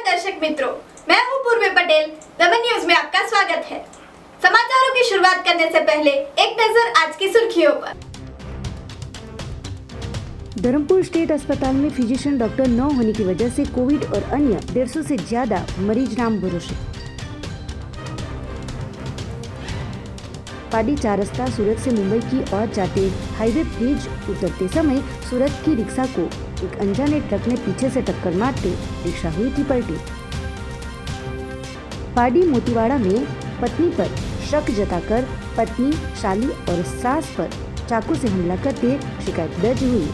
दर्शक मित्रों, मैं हूं पूर्वी पटेल। दमन न्यूज में आपका स्वागत है। समाचारों की शुरुआत करने से पहले एक नजर आज की सुर्खियों पर। धर्मपुर स्टेट अस्पताल में फिजिशियन डॉक्टर न होने की वजह से कोविड और अन्य 150 से ज्यादा मरीज नाम भरोसे। पाडी 4 रास्ता सूरत से मुंबई की ओर जाते हाईवे ब्रिज उतरते समय सूरत की रिक्शा को एक अनजाने ट्रक ने पीछे से टक्कर मारते रिक्शा हुई थी पलटी। पाडी मोतीवाड़ा में पत्नी पर शक जताकर पत्नी, साली और सास पर चाकू से हमला करते शिकायत दर्ज हुई।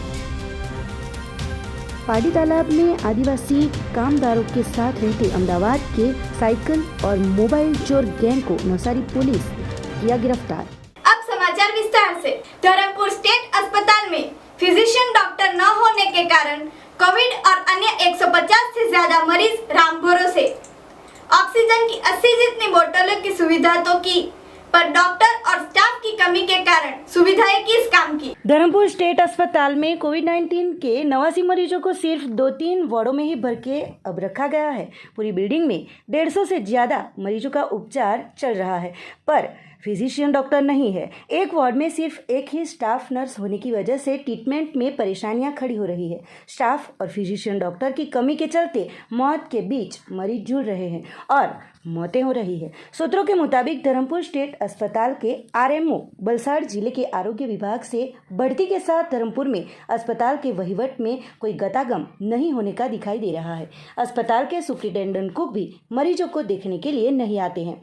पाडी तालाब में आदिवासी कामदारों के साथ रहते अहमदाबाद के साइकिल और मोबाइल चोर गैंग को नवसारी पुलिस किया गिरफ्तार। अब समाचार विस्तार से। धर्मपुर स्टेट अस्पताल में फिजिशियन डॉक्टर न होने के कारण कोविड और अन्य 150 से ज्यादा मरीज राम भरोसे। ऑक्सीजन की 80 जितनी बोतलों की सुविधा तो की, पर डॉक्टर और स्टाफ की कमी के कारण सुविधाएं किस काम की। धर्मपुर स्टेट अस्पताल में कोविड-19 के 89 मरीजों को सिर्फ 2-3 वार्डों में ही भर के अब रखा गया है। पूरी बिल्डिंग में 150 से ज्यादा मरीजों का उपचार चल रहा है, पर फिजिशियन डॉक्टर नहीं है। एक वार्ड में सिर्फ एक ही स्टाफ नर्स होने की वजह से ट्रीटमेंट में परेशानियां खड़ी हो रही है। स्टाफ और फिजिशियन डॉक्टर की कमी के चलते मौत के बीच मरीज जूझ रहे हैं और मौतें हो रही है। सूत्रों के मुताबिक धर्मपुर स्टेट अस्पताल के आरएमओ वलसाड़ जिले के आरोग्य विभाग से बढ़ती के साथ धर्मपुर में अस्पताल के वहीवट में कोई गतागम नहीं होने का दिखाई दे रहा है। अस्पताल के सुप्रिंटेंडेंट कुक भी मरीजों को देखने के लिए नहीं आते हैं।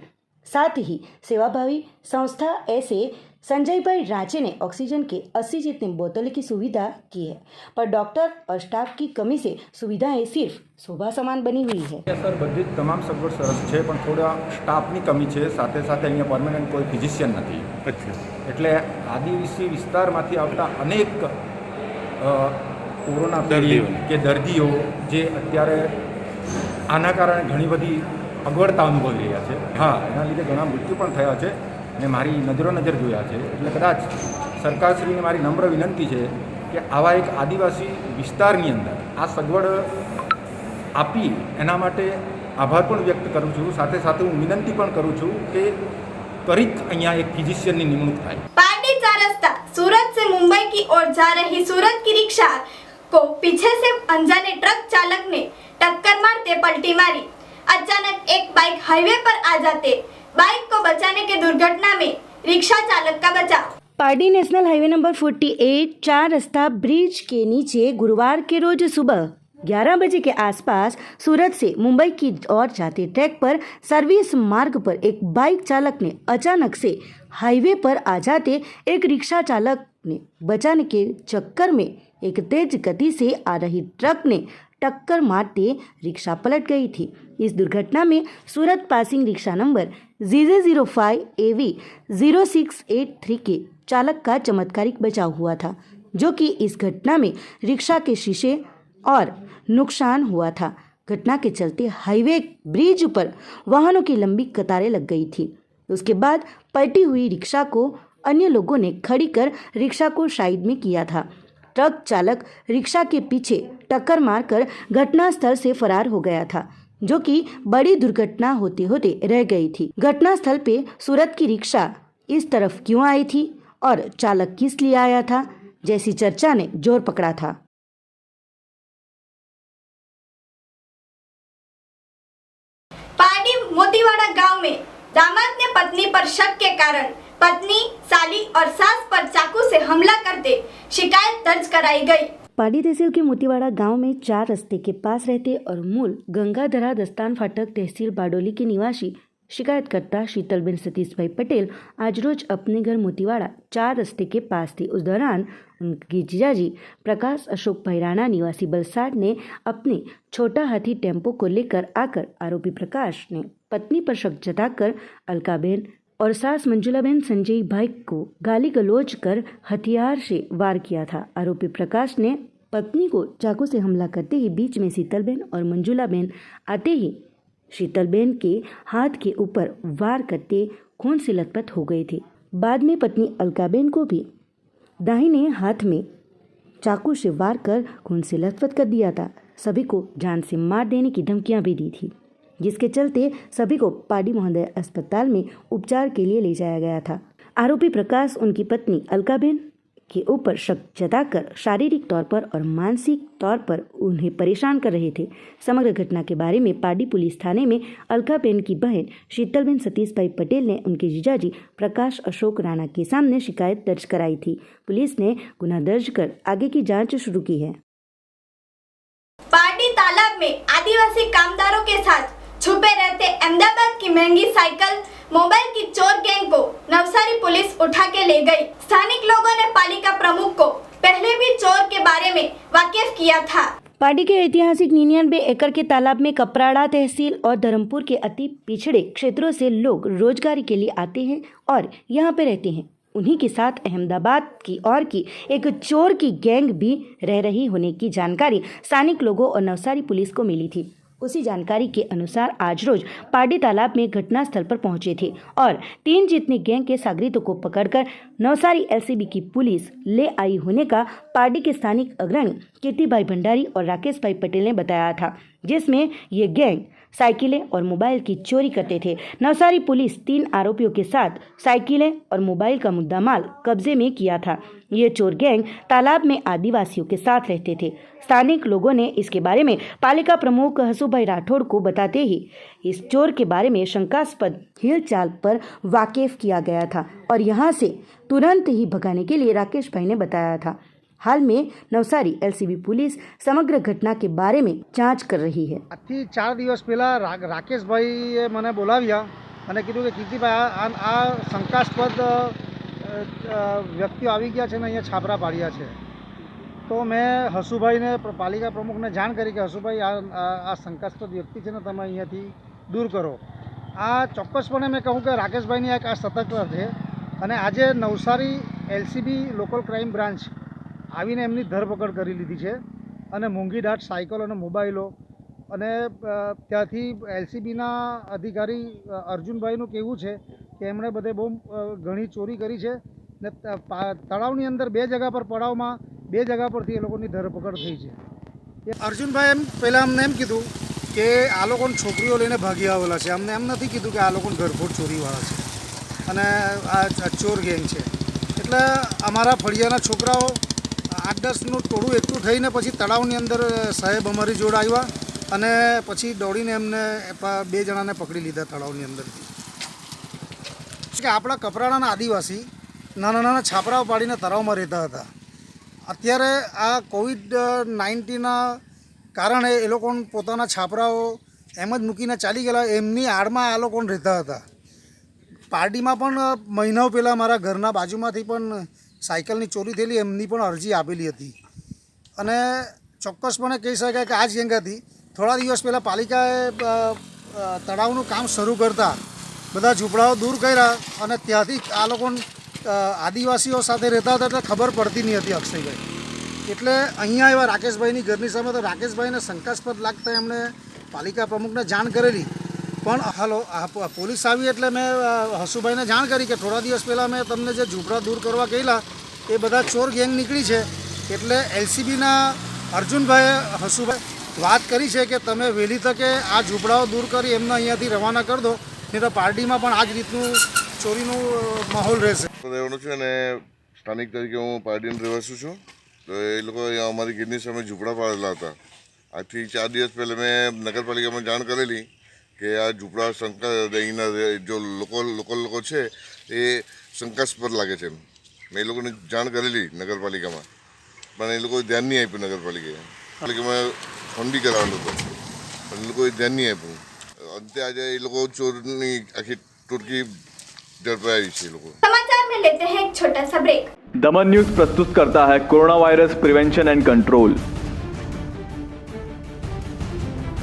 साथ ही सेवाभावी संस्था ऐसे संजय भाई राजे ने ऑक्सीजन के 80 जितनी बोतलों की सुविधा की है, पर डॉक्टर और स्टाफ की कमी से सुविधाएं सिर्फ शोभा समान बनी हुई है। सर बધી તમામ સગવડ સરસ છે, પણ થોડા સ્ટાફની કમી છે। સાથે સાથે અહીંયા પરમેનન્ટ કોઈ ફિઝિશિયન નથી। એટલે આદિવાસી વિસ્તારમાંથી આવતા અનેક કોરોના પીડિત કે દર્દીઓ જે અત્યારે આના કારણે ઘણી બધી અગવડતા અનુભવી રહ્યા છે। હા, એના લીધે ઘણા મૃત્યુ પણ થયા છે ને મારી નજર જોયા છે। એટલે કદાચ સરકારશ્રીને મારી નમ્ર વિનંતી છે કે આવા એક આદિવાસી વિસ્તારની અંદર આ સગવડ આપી એના માટે આભાર પણ વ્યક્ત કરું છું। સાથે સાથે હું વિનંતી પણ કરું છું કે ત્વરિત અહીંયા એક ફિઝિશિયનની નિમણૂક થાય। पाडी 4 रास्ता सूरत से मुंबई की ओर जा रही सूरत की रिक्शा को पीछे से अनजाने ट्रक चालक ने टक्कर मारते पलटी मारी। अचानक एक बाइक हाईवे पर आ जाते बाइक को बचाने के दुर्घटना में रिक्शा चालक का बचाव। पाडी नेशनल हाईवे नंबर 48 4 रास्ता ब्रिज के नीचे गुरुवार के रोज सुबह 11 बजे के आसपास सूरत से मुंबई की ओर जाते ट्रैक पर सर्विस मार्ग पर एक बाइक चालक ने अचानक से हाईवे पर आ जाते एक रिक्शा चालक ने बचाने के चक्कर में एक तेज गति से आ रही ट्रक ने टक्कर मारते रिक्शा पलट गई थी। इस दुर्घटना में सूरत पासिंग रिक्शा नंबर ZZ05 AV 0683 के चालक का चमत्कारिक बचाव हुआ था, जो कि इस घटना में रिक्शा के शीशे और नुकसान हुआ था। घटना के चलते हाईवे ब्रिज पर वाहनों की लंबी कतारें लग गई थी। उसके बाद पलटी हुई रिक्शा को अन्य लोगों ने खड़ी कर रिक्शा को साइड में किया था। ट्रक चालक रिक्शा के पीछे टक्कर मारकर घटनास्थल से फरार हो गया था, जो कि बड़ी दुर्घटना होते होते रह गई थी। घटनास्थल पे सूरत की रिक्शा इस तरफ क्यों आई थी और चालक किस लिए आया था, जैसी चर्चा ने जोर पकड़ा था। पाडी मोतीवाड़ा गांव में दामाद ने पत्नी पर शक के कारण पत्नी, साली और सास पर चाकू से हमला करते शिकायत दर्ज कराई गई। पाडी तहसील के मोतीवाड़ा गांव में 4 रास्ते के पास रहते और मूल गंगाधरा दस्तान फाटक तहसील बारडोली के निवासी शिकायतकर्ता शीतलबेन सतीश भाई पटेल आज रोज अपने घर मोतीवाड़ा 4 रास्ते के पास थी। उस दौरान उनकी जीजाजी प्रकाश अशोक भाई राणा निवासी बलसाड़ ने अपने छोटा हाथी टेम्पो को लेकर आकर आरोपी प्रकाश ने पत्नी पर शक जताकर अलकाबेन और सास मंजुलाबेन संजय भाई को गाली गलौज कर हथियार से वार किया था। आरोपी प्रकाश ने पत्नी को चाकू से हमला करते ही बीच में शीतलबेन और मंजुलाबेन आते ही शीतलबेन के हाथ के ऊपर वार करते खून से लथपथ हो गए थे। बाद में पत्नी अलकाबेन को भी दाहिने हाथ में चाकू से वार कर खून से लथपथ कर दिया था। सभी को जान से मार देने की धमकियां भी दी थी, जिसके चलते सभी को पाडी महोदय अस्पताल में उपचार के लिए ले जाया गया था। आरोपी प्रकाश उनकी पत्नी अलकाबेन के ऊपर शक जताकर शारीरिक तौर पर और मानसिक तौर पर उन्हें परेशान कर रहे थे। समग्र घटना के बारे में पाडी पुलिस थाने में अलकाबेन की बहन शीतलबेन सतीश भाई पटेल ने उनके जीजाजी प्रकाश अशोक राणा के सामने शिकायत दर्ज कराई थी। पुलिस ने गुना दर्ज कर आगे की जांच शुरू की है। पाडी तालाब में आदिवासी कामदारों के साथ छुपे रहते अहमदाबाद की महंगी साइकिल मोबाइल की चोर गैंग को नवसारी पुलिस उठा के ले गई। स्थानिक लोगों ने पालिका प्रमुख को पहले भी चोर के बारे में वाकिफ किया था। पाडी के ऐतिहासिक 99 एकड़ के तालाब में कपराड़ा तहसील और धर्मपुर के अति पिछड़े क्षेत्रों से लोग रोजगारी के लिए आते हैं और यहाँ पे रहते हैं। उन्हीं के साथ अहमदाबाद की और की एक चोर की गैंग भी रह रही होने की जानकारी स्थानिक लोगों और नवसारी पुलिस को मिली थी। उसी जानकारी के अनुसार आज रोज पाडी तालाब में घटनास्थल पर पहुंचे थे और 3 जितने गैंग के सागरितों को पकड़कर नवसारी एलसीबी की पुलिस ले आई होने का पाडी के स्थानिक अग्रणी कीर्तिभाई भंडारी और राकेश भाई पटेल ने बताया था, जिसमें ये गैंग साइकिलें और मोबाइल की चोरी करते थे। नवसारी पुलिस 3 आरोपियों के साथ साइकिलें और मोबाइल का मुद्दामाल कब्जे में किया था। ये चोर गैंग तालाब में आदिवासियों के साथ रहते थे। स्थानिक लोगों ने इसके बारे में पालिका प्रमुख हसूभाई राठौड़ को बताते ही इस चोर के बारे में शंकास्पद हिलचाल पर वाकिफ किया गया था और यहाँ से तुरंत ही भगाने के लिए राकेश भाई ने बताया था। हाल में नवसारी एलसीबी पुलिस समग्र घटना के बारे में जांच कर रही है। આજથી 4 દિવસ પહેલાં રાકેશભાઈએ મને બોલાવ્યા અને કીધું કે કીર્તિભાઈ આ શંકાસ્પદ વ્યક્તિઓ આવી ગયા છે ને અહીંયા છાપરા પાડ્યા છે। તો મેં હસુભાઈને પાલિકા પ્રમુખને જાણ કરી કે હસુભાઈ આ શંકાસ્પદ વ્યક્તિ છે ને તમે અહીંયાથી દૂર કરો। આ ચોક્કસપણે મેં કહું કે રાકેશભાઈની એક આ સતર્કતા છે અને આજે Navsari LCB local crime branch આવીને એમની ધરપકડ કરી લીધી છે અને મોંઘી દાટ સાયકલ અને મોબાઈલો અને ત્યાંથી એલસીબીના અધિકારી અર્જુનભાઈનું કહેવું છે કે એમણે બધે બહુ ઘણી ચોરી કરી છે ને તળાવની અંદર 2 જગ્યા પર પડાવમાં 2 જગ્યા પરથી એ લોકોની ધરપકડ થઈ છે। અર્જુનભાઈ એમ પહેલાં અમને એમ કીધું કે આ લોકોને છોકરીઓ લઈને ભાગી આવેલા છે। અમને એમ નથી કીધું કે આ લોકોને ઘરફોડ ચોરીવાળા છે અને આ ચોર ગેંગ છે। એટલે અમારા ફળિયાના છોકરાઓ 8-10નું ટોળું એકઠું થઈને પછી તળાવની અંદર સાહેબ અમારી જોડે આવ્યા અને પછી દોડીને એમને 2 જણાને પકડી લીધા તળાવની અંદરથી। કે આપણા કપરાડાના આદિવાસી નાના નાના છાપરાઓ પાડીને તળાવમાં રહેતા હતા। અત્યારે આ કોવિડ-19ના કારણે એ લોકોને પોતાના છાપરાઓ એમ જ મૂકીને ચાલી ગયેલા। એમની આડમાં આ લોકો રહેતા હતા। પાર્ટીમાં પણ મહિનાઓ પહેલાં મારા ઘરના બાજુમાંથી પણ સાયકલની ચોરી થયેલી એમની પણ અરજી આપેલી હતી અને ચોક્કસપણે કહી શકાય કે આ જ ગેંગાથી થોડા દિવસ પહેલાં પાલિકાએ તળાવનું કામ શરૂ કરતા બધા ઝૂંપડાઓ દૂર કર્યા અને ત્યાંથી આ લોકો આદિવાસીઓ સાથે રહેતા હતા એટલે ખબર પડતી નહીં હતી અક્ષયભાઈ। એટલે અહીંયા આવ્યા રાકેશભાઈની ઘરની સામે તો રાકેશભાઈને શંકાસ્પદ લાગતા એમણે પાલિકા પ્રમુખને જાણ કરેલી પણ પોલીસ આવી એટલે મેં હસુભાઈને જાણ કરી કે થોડા દિવસ પહેલાં મેં તમને જે ઝૂંપડા દૂર કરવા કહેલા એ બધા ચોર ગેંગ નીકળી છે। એટલે એલસીબીના અર્જુનભાઈએ હસુભાઈ વાત કરી છે કે તમે વહેલી તકે આ ઝૂંપડાઓ દૂર કરી એમને અહીંયાથી રવાના કરી દો, નહીં તો પાર્ટીમાં પણ આ જ રીતનું ચોરીનું માહોલ રહેશે। રહેવાનું છે અને સ્થાનિક તરીકે હું પાર્ટીનો રહેવાસી છું। તો એ લોકો અહીંયા અમારી ગીરની સામે ઝૂંપડા પાડેલા હતા। આજથી 4 દિવસ પહેલાં મેં નગરપાલિકામાં જાણ કરેલી કે આ ઝૂંપડા શંકા અહીંના જો લોકો છે એ શંકાસ્પદ લાગે છે। મેં એ લોકોને જાણ કરેલી નગરપાલિકામાં પણ એ લોકોએ ધ્યાન નહીં આપ્યું। નગરપાલિકામાં ફોન બી કરાવવાનો હતો પણ એ લોકોએ ધ્યાન નહીં આપ્યું। અંતે આજે એ લોકો ચોરની આખી ટોટકી ઝડપાઈ છે। એ લોકો समाचार में लेते हैं एक छोटा सा ब्रेक। दमन न्यूज प्रस्तुत करता है corona virus prevention and control.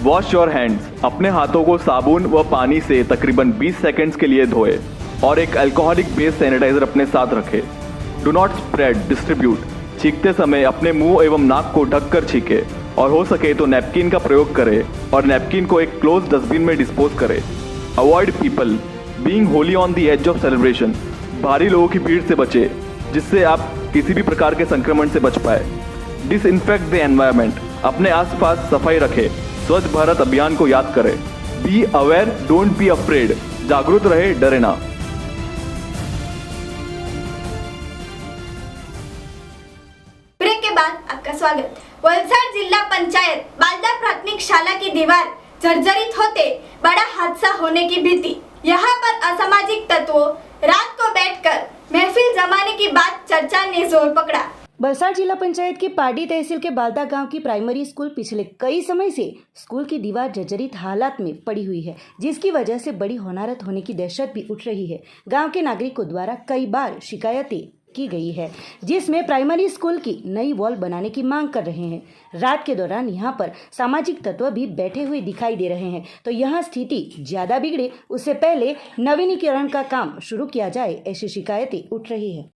Wash your hands. अपने हाथों को साबुन व पानी से तकरीबन 20 सेकंड्स के लिए धोएं और एक अल्कोहलिक बेस्ड सैनिटाइजर अपने साथ रखें। Do not spread distribute. छींकते समय अपने मुंह एवं नाक को ढककर छींके और हो सके तो नैपकिन का प्रयोग करें और नैपकिन को एक क्लोज डस्टबिन में डिस्पोज करें। Avoid people being Holi on the edge of celebration. भारी लोगों की भीड़ से बचें जिससे आप किसी भी प्रकार के संक्रमण से बच पाए। डिसइंफेक्ट द एनवायरमेंट, अपने आसपास सफाई रखें, स्वच्छ भारत अभियान को याद करें। Be aware, don't be afraid, जागरूक रहे, डरे ना। ब्रेक के बाद आपका स्वागत। वलसाड जिला पंचायत बालदा प्राथमिक शाला की दीवार जर्जरित होते बड़ा हादसा होने की भीति। यहाँ पर असामाजिक तत्वों रात को बैठकर महफिल जमाने की बात चर्चा ने जोर पकड़ा। वलसाड जिला पंचायत की पाडी तहसील के बालदा गांव की प्राइमरी स्कूल पिछले कई समय से स्कूल की दीवार जर्जरित हालात में पड़ी हुई है, जिसकी वजह से बड़ी होनारत होने की दहशत भी उठ रही है। गांव के नागरिकों द्वारा कई बार शिकायतें की गई है, जिसमें प्राइमरी स्कूल की नई वॉल बनाने की मांग कर रहे हैं। रात के दौरान यहां पर सामाजिक तत्व भी बैठे हुए दिखाई दे रहे हैं, तो यहां स्थिति ज्यादा बिगड़े उससे पहले नवीनीकरण का काम शुरू किया जाए, ऐसी शिकायतें उठ रही है।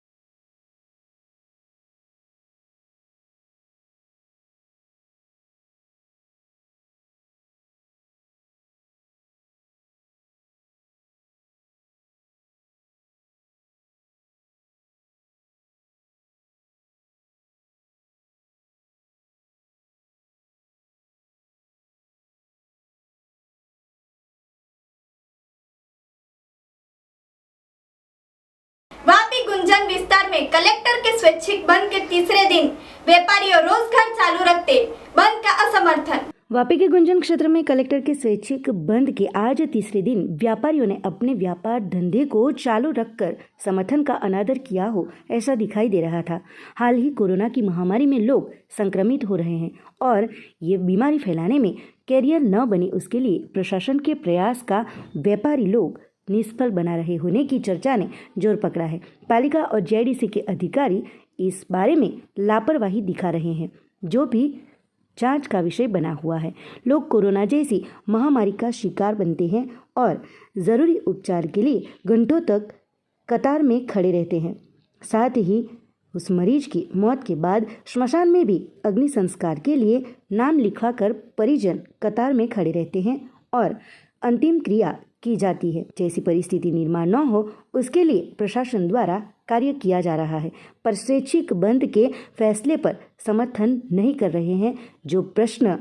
वापी गुंजन विस्तार में कलेक्टर के स्वैच्छिक बंद के तीसरे दिन व्यापारियों रोजगार चालू रखते बंद का असमर्थन। वापी के गुंजन क्षेत्र में कलेक्टर के स्वैच्छिक बंद के आज तीसरे दिन व्यापारियों ने अपने व्यापार धंधे को चालू रखकर समर्थन का अनादर किया हो, ऐसा दिखाई दे रहा था। हाल ही कोरोना की महामारी में लोग संक्रमित हो रहे हैं और ये बीमारी फैलाने में कैरियर न बने, उसके लिए प्रशासन के प्रयास का व्यापारी लोग निष्फल बना रहे होने की चर्चा ने जोर पकड़ा है। पालिका और जेडीसी के अधिकारी इस बारे में लापरवाही दिखा रहे हैं, जो भी जांच का विषय बना हुआ है। लोग कोरोना जैसी महामारी का शिकार बनते हैं और ज़रूरी उपचार के लिए घंटों तक कतार में खड़े रहते हैं। साथ ही उस मरीज की मौत के बाद श्मशान में भी अग्नि संस्कार के लिए नाम लिखवाकर परिजन कतार में खड़े रहते हैं और अंतिम क्रिया की जाती है। जैसी परिस्थिति निर्माण न हो, उसके लिए प्रशासन द्वारा कार्य किया जा रहा है, पर स्वैच्छिक बंद के फैसले पर समर्थन नहीं कर रहे हैं, जो प्रश्न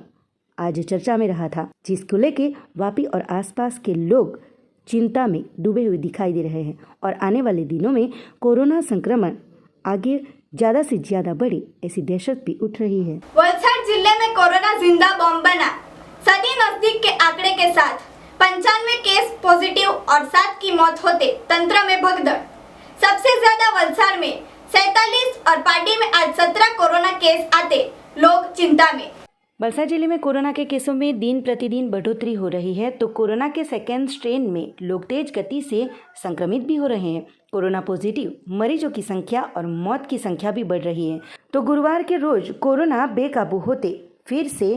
आज चर्चा में रहा था, जिसको लेके वापी और आसपास के लोग चिंता में डूबे हुए दिखाई दे रहे हैं और आने वाले दिनों में कोरोना संक्रमण आगे ज्यादा से ज्यादा बढ़े, ऐसी दहशत भी उठ रही है। वलसाड जिले में कोरोना जिंदा बॉम्ब बना। सदी नजदीक के आंकड़े के साथ 95 केस पॉजिटिव और 7 की मौत होते तंत्र में भगदड़। सबसे ज्यादा वलसाड में 47 और पाडी में आज 17 कोरोना केस आते लोग चिंता में। वलसाड जिले में कोरोना के केसों में दिन प्रतिदिन बढ़ोतरी हो रही है, तो कोरोना के सेकेंड स्ट्रेन में लोग तेज गति से संक्रमित भी हो रहे हैं। कोरोना पॉजिटिव मरीजों की संख्या और मौत की संख्या भी बढ़ रही है। तो गुरुवार के रोज कोरोना बेकाबू होते फिर से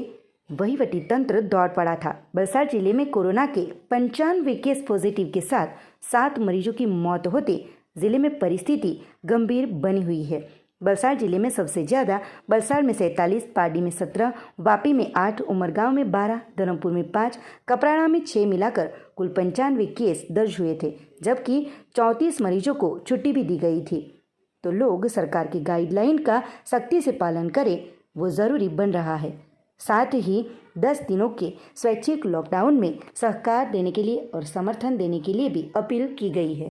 वहीवटी तंत्र दौड़ पड़ा था। वलसाड जिले में कोरोना के 95 केस पॉजिटिव के साथ 7 मरीजों की मौत होते जिले में परिस्थिति गंभीर बनी हुई है। वलसाड जिले में सबसे ज़्यादा वलसाड में 47, पाडी में 17, वापी में 8, उमरगांव में 12, धर्मपुर में 5, कपराड़ा में 6 मिलाकर कुल 95 केस दर्ज हुए थे, जबकि 34 मरीजों को छुट्टी भी दी गई थी। तो लोग सरकार की गाइडलाइन का सख्ती से पालन करें, वो ज़रूरी बन रहा है। साथ ही 10 दिनों के स्वैच्छिक लॉकडाउन में सहकार देने के लिए और समर्थन देने के लिए भी अपील की गई है।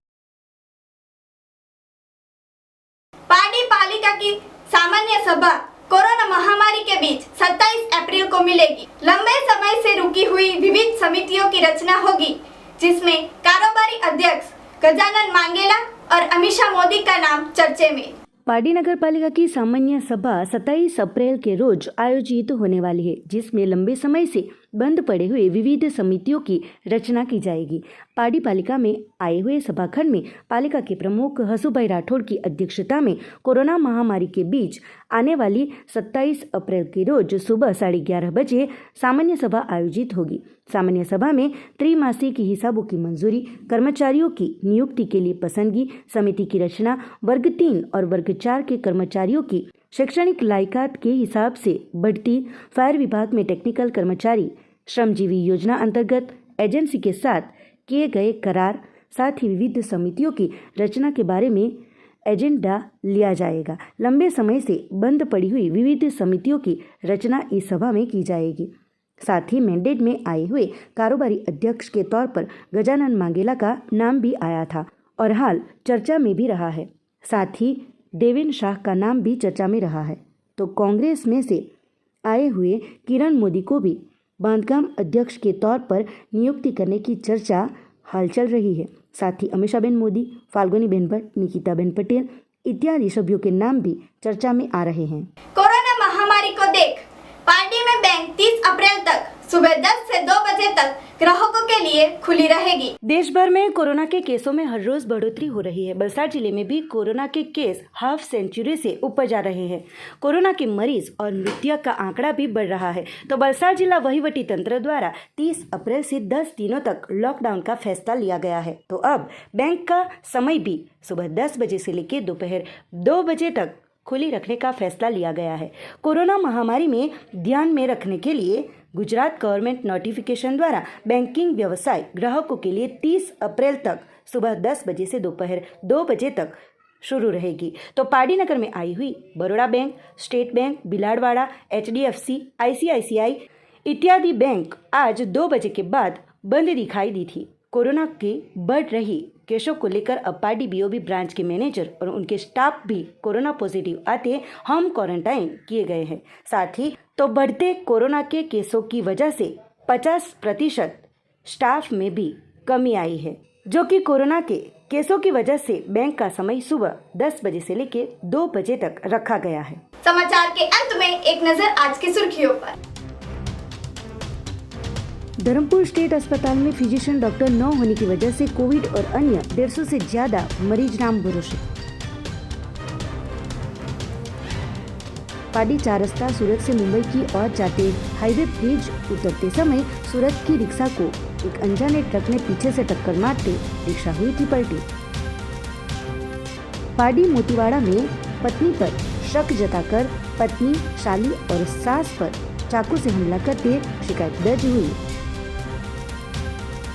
पाडी पालिका की सामान्य सभा कोरोना महामारी के बीच 27 अप्रैल को मिलेगी। लंबे समय से रुकी हुई विविध समितियों की रचना होगी, जिसमें कारोबारी अध्यक्ष गजानन मांगेला और अमीषा मोदी का नाम चर्चे में। पाडी नगर पालिका की सामान्य सभा 27 अप्रैल के रोज आयोजित होने वाली है, जिसमें लंबे समय से बंद पड़े हुए विविध समितियों की रचना की जाएगी। पाडी पालिका में आए हुए सभाखंड में पालिका के प्रमुख हसूभाई राठौड़ की अध्यक्षता में कोरोना महामारी के बीच आने वाली 27 अप्रैल के रोज सुबह 11:30 बजे सामान्य सभा आयोजित होगी। सामान्य सभा में त्रैमासिक हिसाबों की मंजूरी, कर्मचारियों की नियुक्ति के लिए पसंदगी, समिति की रचना, वर्ग 3 और वर्ग 4 के कर्मचारियों की शैक्षणिक लायकात के हिसाब से बढ़ती, फायर विभाग में टेक्निकल कर्मचारी, श्रमजीवी योजना अंतर्गत एजेंसी के साथ किए गए करार, साथ ही विविध समितियों की रचना के बारे में एजेंडा लिया जाएगा। लंबे समय से बंद पड़ी हुई विविध समितियों की रचना इस सभा में की जाएगी। साथ ही मैंडेट में आए हुए कारोबारी अध्यक्ष के तौर पर गजानन मांगेला का नाम भी आया था और हाल चर्चा में भी रहा है। साथ ही देवेन शाह का नाम भी चर्चा में रहा है। तो कांग्रेस में से आए हुए किरण मोदी को भी बांधकाम अध्यक्ष के तौर पर नियुक्ति करने की चर्चा हाल चल रही है। साथ ही अमीषाबेन मोदी, फाल्गुनीबेन भट्ट, निकिताबेन पटेल इत्यादि सभ्यों के नाम भी चर्चा में आ रहे हैं। कोरोना महामारी को देख पार्टी में बैंक 30 अप्रैल तक सुबह 10 से 2 बजे तक ग्राहकों के लिए खुली रहेगी। देश भर में कोरोना के केसों में हर रोज बढ़ोतरी हो रही है। वलसाड़ जिले में भी कोरोना के केस हाफ सेंचुरी से ऊपर जा रहे हैं। कोरोना के मरीज और मृत्यु का आंकड़ा भी बढ़ रहा है। तो वलसाड़ जिला वहीवटी तंत्र द्वारा 30 अप्रैल से 10 दिनों तक लॉकडाउन का फैसला लिया गया है। तो अब बैंक का समय भी सुबह 10 बजे से लेकर दोपहर 2 बजे तक खुली रखने का फैसला लिया गया है। कोरोना महामारी में ध्यान में रखने के लिए गुजरात गवर्नमेंट नोटिफिकेशन द्वारा बैंकिंग व्यवसाय ग्राहकों के लिए 30 अप्रैल तक सुबह 10 बजे से दोपहर 2 बजे तक शुरू रहेगी। तो पाडी नगर में आई हुई Baroda bank, state bank, Biladwada, HDFC, ICICI इत्यादि बैंक आज 2 बजे के बाद बंद दिखाई दी थी। कोरोना की बढ़ रही केसों को लेकर अब पाडी BOB ब्रांच के मैनेजर और उनके स्टाफ भी कोरोना पॉजिटिव आते होम क्वारंटाइन किए गए हैं। साथ ही तो बढ़ते कोरोना के केसों की वजह से 50% स्टाफ में भी कमी आई है, जो कि कोरोना के केसों की वजह से बैंक का समय सुबह 10 बजे से लेकर 2 बजे तक रखा गया है। समाचार के अंत में एक नजर आज की सुर्खियों पर। धर्मपुर स्टेट अस्पताल में फिजिशियन डॉक्टर न होने की वजह से कोविड और अन्य 150 से ज्यादा मरीज नाम भरोसे। पाडी 4 रस्ता सूरत से मुंबई की ओर जाते हाईवे ब्रिज उतरते समय सूरत की रिक्शा को एक अनजाने ट्रक ने पीछे से टक्कर मारते रिक्शा हुई थी पलटी। पाडी मोतीवाड़ा में पत्नी पर शक जताकर पत्नी, साली और सास पर चाकू से हमला करते शिकायत दर्ज हुई।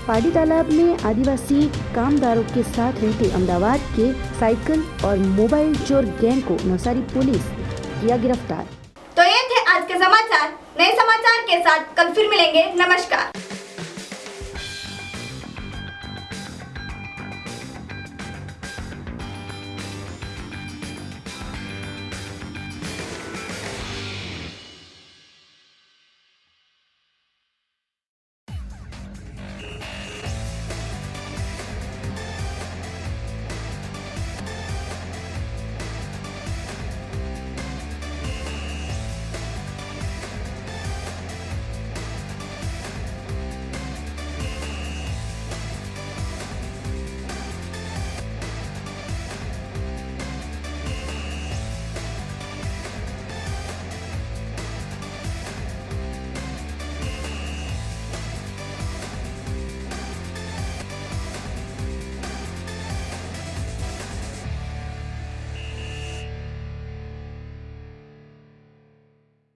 पाडी तालाब में आदिवासी कामदारों के साथ रहते अहमदाबाद के साइकिल और मोबाइल चोर गैंग को नवसारी पुलिस किया गिरफ्तार। तो ये थे आज के समाचार। नए समाचार के साथ कल फिर मिलेंगे। नमस्कार।